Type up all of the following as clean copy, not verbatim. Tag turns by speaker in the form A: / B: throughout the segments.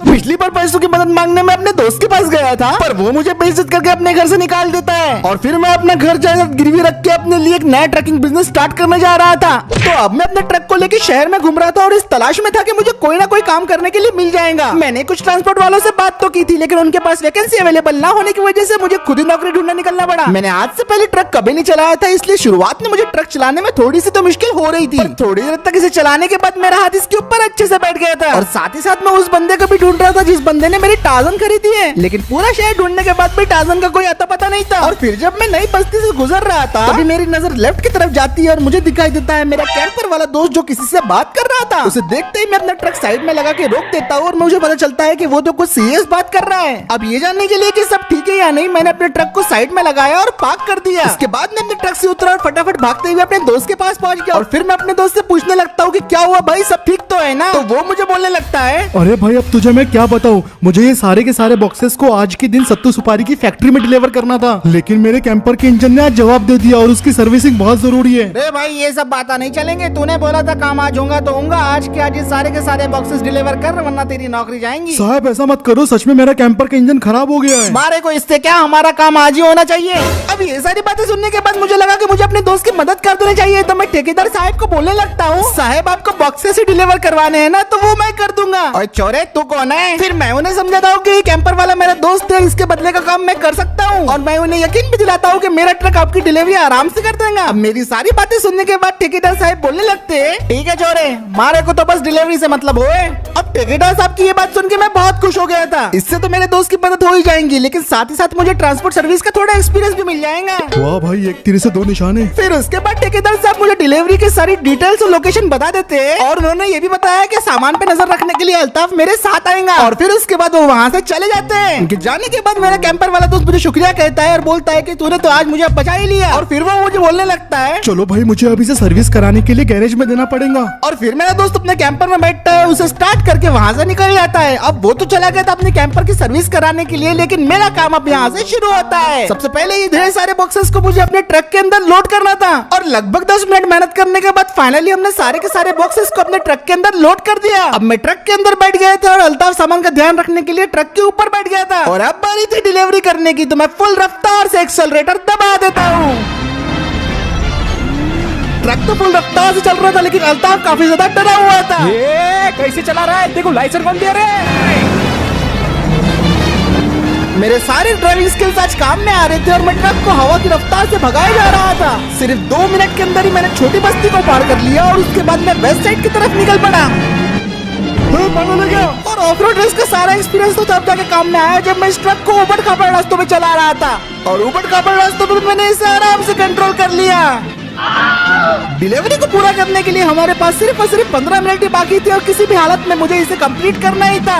A: पिछली बार पैसों की मदद मांगने में अपने दोस्त के पास गया था, पर वो मुझे बेइज्जत करके अपने घर से निकाल देता है और फिर मैं अपना घर जायदाद गिरवी रख के अपने लिए एक नया ट्रकिंग बिजनेस स्टार्ट करने जा रहा था। तो अब मैं अपने ट्रक को लेके शहर में घूम रहा था और इस तलाश में था कि मुझे कोई ना कोई काम करने के लिए मिल जाएगा। मैंने कुछ ट्रांसपोर्ट वालों से बात तो की थी, लेकिन उनके पास वैकेंसी अवेलेबल ना होने की वजह से मुझे खुद ही नौकरी ढूंढने निकलना पड़ा। मैंने आज से पहले ट्रक कभी नहीं चलाया था, इसलिए शुरुआत में मुझे ट्रक चलाने में थोड़ी सी तो मुश्किल हो रही थी। थोड़ी देर तक इसे चलाने के बाद मेरा हाथ इसके ऊपर अच्छे से बैठ गया था और साथ ही साथ मैं उस बंदे को भी ढूंढ रहा था जिस बंदे ने मेरी टार्जन खरीदी है। लेकिन पूरा शहर ढूंढने के बाद भी टार्जन का कोई अता पता नहीं था। और फिर जब मैं नई बस्ती से गुजर रहा था तभी मेरी नजर लेफ्ट की तरफ जाती है और मुझे दिखाई देता है मेरा कैंपर वाला दोस्त जो किसी से बात कर रहा था। उसे देखते ही मैं अपना ट्रक साइड में लगा के रोक देता हूँ और मुझे पता चलता है कि वो तो कुछ सीरियस बात कर रहा है। अब ये जानने के लिए कि सब ठीक है या नहीं, मैंने अपने ट्रक को साइड में लगाया और पार्क कर दिया। इसके बाद मैं अपने ट्रक से उतरा और फटाफट भागते हुए अपने दोस्त के पास पहुंच गया और फिर मैं अपने दोस्त से पूछने लगता हूँ कि क्या हुआ भाई, सब ठीक तो है ना? तो वो मुझे बोलने लगता है,
B: अरे भाई अब तुझे मैं क्या बताऊं, मुझे ये सारे के सारे बॉक्सेस को आज के दिन सत्तू सुपारी की फैक्ट्री में डिलीवर करना था, लेकिन मेरे कैंपर के इंजन ने आज जवाब दे दिया और उसकी सर्विसिंग बहुत जरूरी है।
A: अरे भाई ये सब बातें नहीं चलेंगे, तूने बोला था काम आज होगा तो होगा, आज के आज ये सारे के सारे बॉक्सेस डिलीवर कर वरना तेरी नौकरी जाएंगी।
B: साहब ऐसा मत करो, सच में मेरा कैंपर का इंजन खराब हो गया है।
A: मारे को इससे क्या, हमारा काम आज ही होना चाहिए। अब ये सारी बातें सुनने के बाद मुझे लगा कि मुझे अपने दोस्त की मदद कर देनी चाहिए, तो मैं ठेकेदार साहब को बोलने लगता हूँ, साहब आपको बॉक्सेस ही डिलीवर करवाने हैं ना, तो वो मैं कर दूंगा। और चोरे तू कौन है? फिर मैं उन्हें समझाता हूँ कि कैंपर वाला मेरा दोस्त है, इसके बदले का काम मैं कर सकता हूँ और मैं उन्हें यकीन भी दिलाता हूँ कि मेरा ट्रक आपकी डिलीवरी आराम से कर देगा। अब मेरी सारी बातें सुनने के बाद ठेकेदार साहब बोलने लगते हैं, ठीक है चोरे, मारे को तो बस डिलीवरी से मतलब हो। अब ठेकेदार साहब की ये बात सुन के मैं बहुत खुश हो गया था, इससे तो मेरे दोस्त की मदद हो ही जाएंगी, लेकिन साथ ही साथ मुझे ट्रांसपोर्ट सर्विस का थोड़ा एक्सपीरियंस भी मिल जाएगा।
B: वाह भाई, एक तीर से दो निशाने।
A: फिर उसके बाद ठेकेदार साहब मुझे डिलीवरी की सारी डिटेल्स और लोकेशन बता देते हैं और उन्होंने ये भी बताया कि सामान पे नजर रखने के लिए अल्ताफ मेरे साथ आएगा और फिर उसके बाद वो वहाँ से चले जाते हैं। उनके जाने के बाद मेरा कैंपर वाला दोस्त मुझे शुक्रिया कहता है और बोलता है कि तूने तो आज मुझे बचा ही लिया। और फिर वो मुझे बोलने लगता है,
B: चलो भाई मुझे अभी से सर्विस कराने के लिए गैरेज में देना पड़ेगा।
A: और फिर मेरा दोस्त अपने कैंपर में बैठता है, उसे स्टार्ट करके वहाँ से निकल जाता है। अब वो तो चला गया था अपने कैंपर की सर्विस कराने के लिए, लेकिन मेरा काम अब यहाँ से शुरू होता है। सबसे पहले ये ढेर सारे बॉक्सेस को मुझे अपने ट्रक के अंदर लोड करना था और लगभग 10 मिनट मेहनत करने के बाद फाइनली हमने सारे के सारे बॉक्सेस को अपने ट्रक के अंदर लोड कर दिया। अब मैं ट्रक के अंदर बैठ गया था और अल्ताफ सामान का ध्यान रखने के लिए ट्रक के ऊपर बैठ गया था और अब बारी थी डिलीवरी करने की, तो मैं फुल रफ्तार से एक्सेलरेटर दबा देता हूँ। ट्रक तो फुल रफ्तार से चल रहा था, लेकिन अल्ताफ काफी ज्यादा डरा हुआ था।
C: ये कैसे चला रहा है, देखो लाइसेंस कौन दे रहे हैं?
A: मेरे सारे ड्राइविंग स्किल्स आज काम में आ रहे थे और मैं ट्रक को हवा की रफ्तार से भगाया जा रहा था। सिर्फ 2 मिनट के अंदर ही मैंने छोटी बस्ती को पार कर लिया और उसके बाद मैं वेस्ट साइड की तरफ निकल पड़ा। और ऑफ रोड रेस का सारा एक्सपीरियंस तो तब जाके काम में आया जब मैं इस ट्रक को ऊबड़ खाबड़ रास्तों में चला रहा था और ऊबड़ खाबड़ रास्तों पर मैंने इसे आराम से कंट्रोल कर लिया। डिलीवरी को पूरा करने के लिए हमारे पास सिर्फ और सिर्फ 15 मिनट ही बाकी थे और किसी भी हालत में मुझे इसे कंप्लीट करना ही था।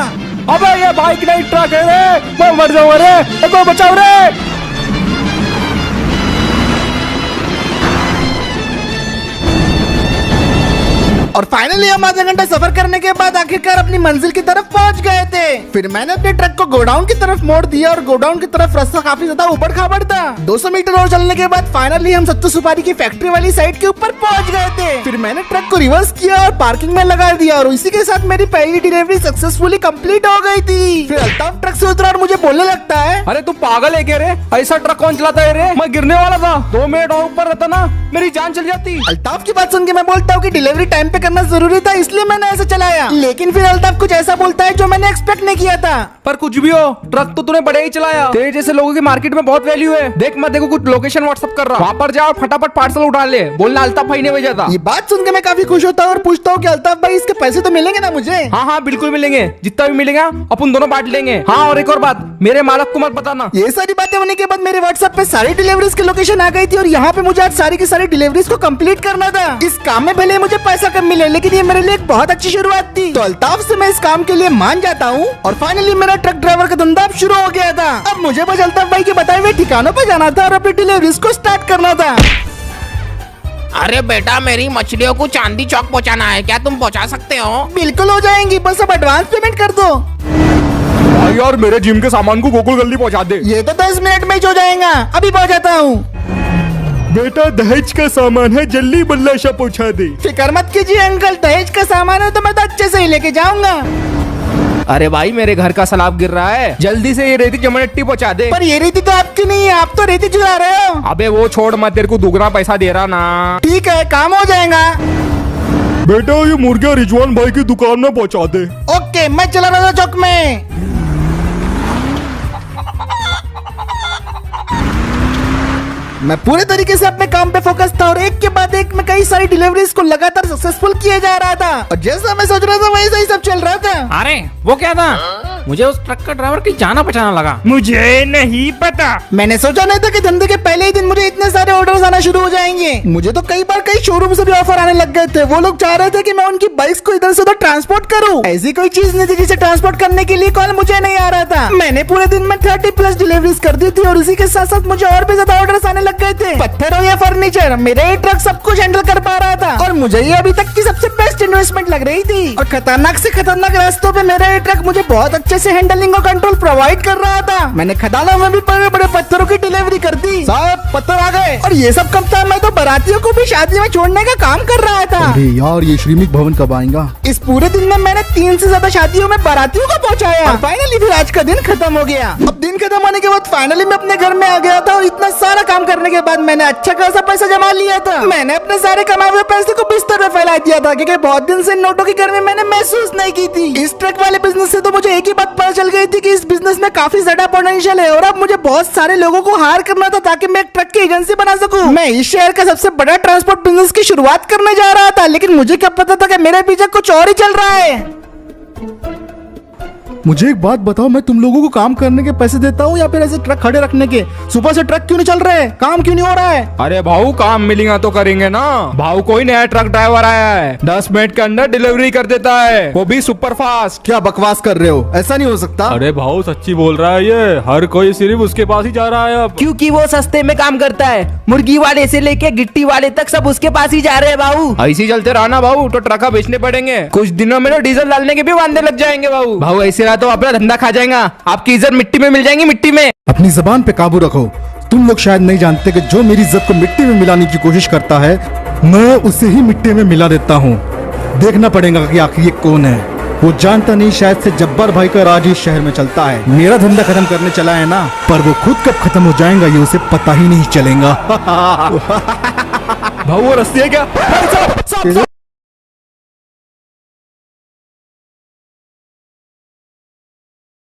C: अबे ये बाइक नहीं ट्रक है रे, मैं मर जाऊंगा रे, को बचाओ रे।
A: और फाइनली हम आधा घंटा सफर करने के बाद आखिरकार अपनी मंजिल की तरफ पहुंच गए थे। फिर मैंने अपने ट्रक को गोडाउन की तरफ मोड़ दिया और गोडाउन की तरफ रास्ता काफी ज्यादा ऊबड़ खाबड़ था। 200 मीटर और चलने के बाद फाइनली हम सत्तू सुपारी की फैक्ट्री वाली साइड के ऊपर पहुंच गए थे। फिर मैंने ट्रक को रिवर्स किया और पार्किंग में लगा दिया और इसी के साथ मेरी पहली डिलीवरी सक्सेसफुली कंप्लीट हो गई थी। फिर अल्ताफ ट्रक से उतरा और मुझे बोलने लगता है,
C: अरे तू पागल है क्या रे, ऐसा ट्रक कौन चलाता है रे? मैं गिरने वाला था, 2 मिनट और ऊपर रहता ना मेरी जान चल जाती।
A: अल्ताफ की बात सुन के मैं बोलता हूँ कि डिलीवरी टाइम पे करना जरूरी था, इसलिए मैंने ऐसा चलाया। लेकिन फिर अल्ताफ कुछ ऐसा बोलता है जो मैंने एक्सपेक्ट नहीं किया था।
C: पर कुछ भी हो, ट्रक तो तूने बढ़िया ही चलाया। तेरे जैसे लोगों की मार्केट में बहुत वैल्यू है। देख मैं देखो कुछ लोकेशन व्हाट्सएप कर रहा, वहाँ पर जाओ फटाफट पार्सल उठा ले, बोलना अल्ताफ भाई ने भेजा था।
A: ये बात सुन के मैं काफी खुश होता हूँ और पूछता हूँ कि अल्ताफ भाई इसके पैसे तो मिलेंगे ना मुझे?
C: हाँ हाँ बिल्कुल मिलेंगे, जितना भी मिलेगा अपन दोनों बांट लेंगे। हाँ और एक और बात, मेरे मालक को मत बताना।
A: ये सारी बातें होने के बाद मेरे व्हाट्सएप पे सारी डिलीवरीज की लोकेशन आ गई थी और यहाँ पे मुझे आज सारी की सारी डिलीवरीज को कंप्लीट करना था। इस काम में भले मुझे पैसा कम मिले, लेकिन ये मेरे लिए एक बहुत अच्छी शुरुआत थी। तो अल्ताफ से मैं इस काम के लिए मान जाता हूँ और फाइनली मेरा ट्रक ड्राइवर का धंधा शुरू हो गया था। अब मुझे बस अल्ताफ भाई के बताए हुए ठिकानों पर जाना था और अपनी डिलीवरीज को स्टार्ट करना था।
D: अरे बेटा, मेरी मछलियों को चांदी चौक पहुंचाना है, क्या तुम पहुंचा सकते हो?
A: बिल्कुल हो जाएंगी, बस अब एडवांस पेमेंट कर दो।
C: भाई यार मेरे जिम के सामान को गोकुल गली पहुंचा दे।
A: ये तो 10 मिनट में ही हो जाएगा, अभी पहुंचाता हूँ।
B: बेटा दहेज का सामान है, जल्दी बल्लाशा पहुंचा दे।
A: फिक्र मत कीजिए अंकल, दहेज का सामान है तो मैं तो अच्छे से ही लेके जाऊंगा।
C: अरे भाई मेरे घर का सलाब गिर रहा है, जल्दी से ये रेती जमनट्टी पहुंचा दे।
A: पर ये रेती तो आपकी नहीं है, आप तो रेती चुरा रहे हो।
C: अबे वो छोड़ मत, तेरे को दुगना पैसा दे रहा ना।
A: ठीक है, काम हो जाएगा।
B: बेटा ये मुर्गिया रिजवान भाई की दुकान में पहुंचा दे।
A: ओके, मैं चला रहा था चौक में। मैं पूरे तरीके से अपने काम पे फोकस था और एक के बाद एक मैं कई सारी डिलीवरीज को लगातार सक्सेसफुल किया जा रहा था और जैसा मैं सोच रहा था वैसा ही सब चल रहा था।
C: अरे वो क्या था? मुझे उस ट्रक का ड्राइवर कहीं जाना पहचाना लगा।
E: मुझे नहीं पता।
A: मैंने सोचा नहीं था कि धंधे के पहले ही दिन मुझे इतने सारे ऑर्डर्स आना शुरू हो जाएंगे। मुझे तो कई बार कई शोरूम से भी ऑफर आने लग गए थे। वो लोग चाह रहे थे कि मैं उनकी बाइक्स को इधर से उधर ट्रांसपोर्ट करूं। ऐसी कोई चीज नहीं थी जिसे ट्रांसपोर्ट करने के लिए कॉल मुझे नहीं आ रहा था। मैंने पूरे दिन में 30+ डिलीवरीज कर दी थी और उसी के साथ साथ मुझे और भी ज्यादा ऑर्डर्स आने लग गए थे। पत्थर हो या फर्नीचर, मेरा ये ट्रक सब कुछ हैंडल कर पा रहा था और मुझे ये अभी तक की सबसे बेस्ट इन्वेस्टमेंट लग रही थी। और खतरनाक से खतरनाक रास्तों पे मेरा ये ट्रक मुझे बहुत अच्छे से हैंडलिंग और कंट्रोल प्रोवाइड कर रहा था। मैंने खदानों में भी बड़े बड़े पत्थरों की डिलीवरी कर दी। साहब पत्थर आ गए। और ये सब कब था? मैं तो बारातियों को भी शादी में छोड़ने का काम कर रहा था।
B: अरे यार ये श्रीमिक भवन कब आएगा?
A: इस पूरे दिन में मैंने 3 से ज्यादा शादियों में बारातियों को पहुंचाया और फाइनली फिर आज का दिन खत्म हो गया। अब दिन खत्म होने के बाद फाइनली मैं अपने घर में आ गया था और इतना सारा काम करने के बाद मैंने अच्छा खासा पैसा जमा लिया था। मैंने अपने सारे कमाए हुए पैसे को बिस्तर में फैला दिया था क्योंकि बहुत दिन से नोटों की गर्मी मैंने महसूस नहीं की थी। इस ट्रक वाले बिजनेस से तो मुझे एक ही बात पता चल गई थी कि इस बिजनेस में काफी ज्यादा पोटेंशियल है और अब मुझे बहुत सारे लोगों को हायर करना था ताकि मैं एक ट्रक की एजेंसी बना सकूं। मैं इस शहर का सबसे बड़ा ट्रांसपोर्ट बिजनेस की शुरुआत करने जा रहा था, लेकिन मुझे क्या पता था कि मेरे पीछे कुछ और ही चल रहा है।
B: मुझे एक बात बताओ, मैं तुम लोगों को काम करने के पैसे देता हूँ या फिर ऐसे ट्रक खड़े रखने के? सुबह से ट्रक क्यों नहीं चल रहे? काम क्यों नहीं हो रहा है?
C: अरे भाऊ काम मिलेगा तो करेंगे ना। भाऊ कोई नया ट्रक ड्राइवर आया है, 10 मिनट के अंदर डिलीवरी कर देता है, वो भी सुपर फास्ट।
B: क्या बकवास कर रहे हो? ऐसा नहीं हो सकता।
E: अरे भाऊ सच्ची बोल रहा है ये, हर कोई सिर्फ उसके पास ही जा रहा है अब।
F: क्योंकि वो सस्ते में काम करता है। मुर्गी वाले से लेके गिट्टी वाले तक सब उसके पास ही जा रहे हैं भाऊ।
C: ऐसे ही चलते रहा ना भाऊ तो ट्रक बेचने पड़ेंगे। कुछ दिनों में तो डीजल डालने के भी वांदे लग जाएंगे भाऊ। भाऊ ऐसे रहा तो अपना धंधा खा जाएगा, आपकी इज्जत मिट्टी में मिल जाएंगी, मिट्टी में।
B: अपनी जबान पे काबू रखो। तुम लोग शायद नहीं जानते कि जो मेरी इज्जत को मिट्टी में मिलाने की कोशिश करता है, मैं उसे ही मिट्टी में मिला देता हूँ। देखना पड़ेगा कि आखिर ये कौन है। वो जानता नहीं शायद से जब्बार भाई का राज इस शहर में चलता है। मेरा धंधा खत्म करने चला है ना, पर वो खुद कब खत्म हो जाएगा ये उसे पता ही नहीं चलेगा।
C: भाऊ वो रस्सी है क्या?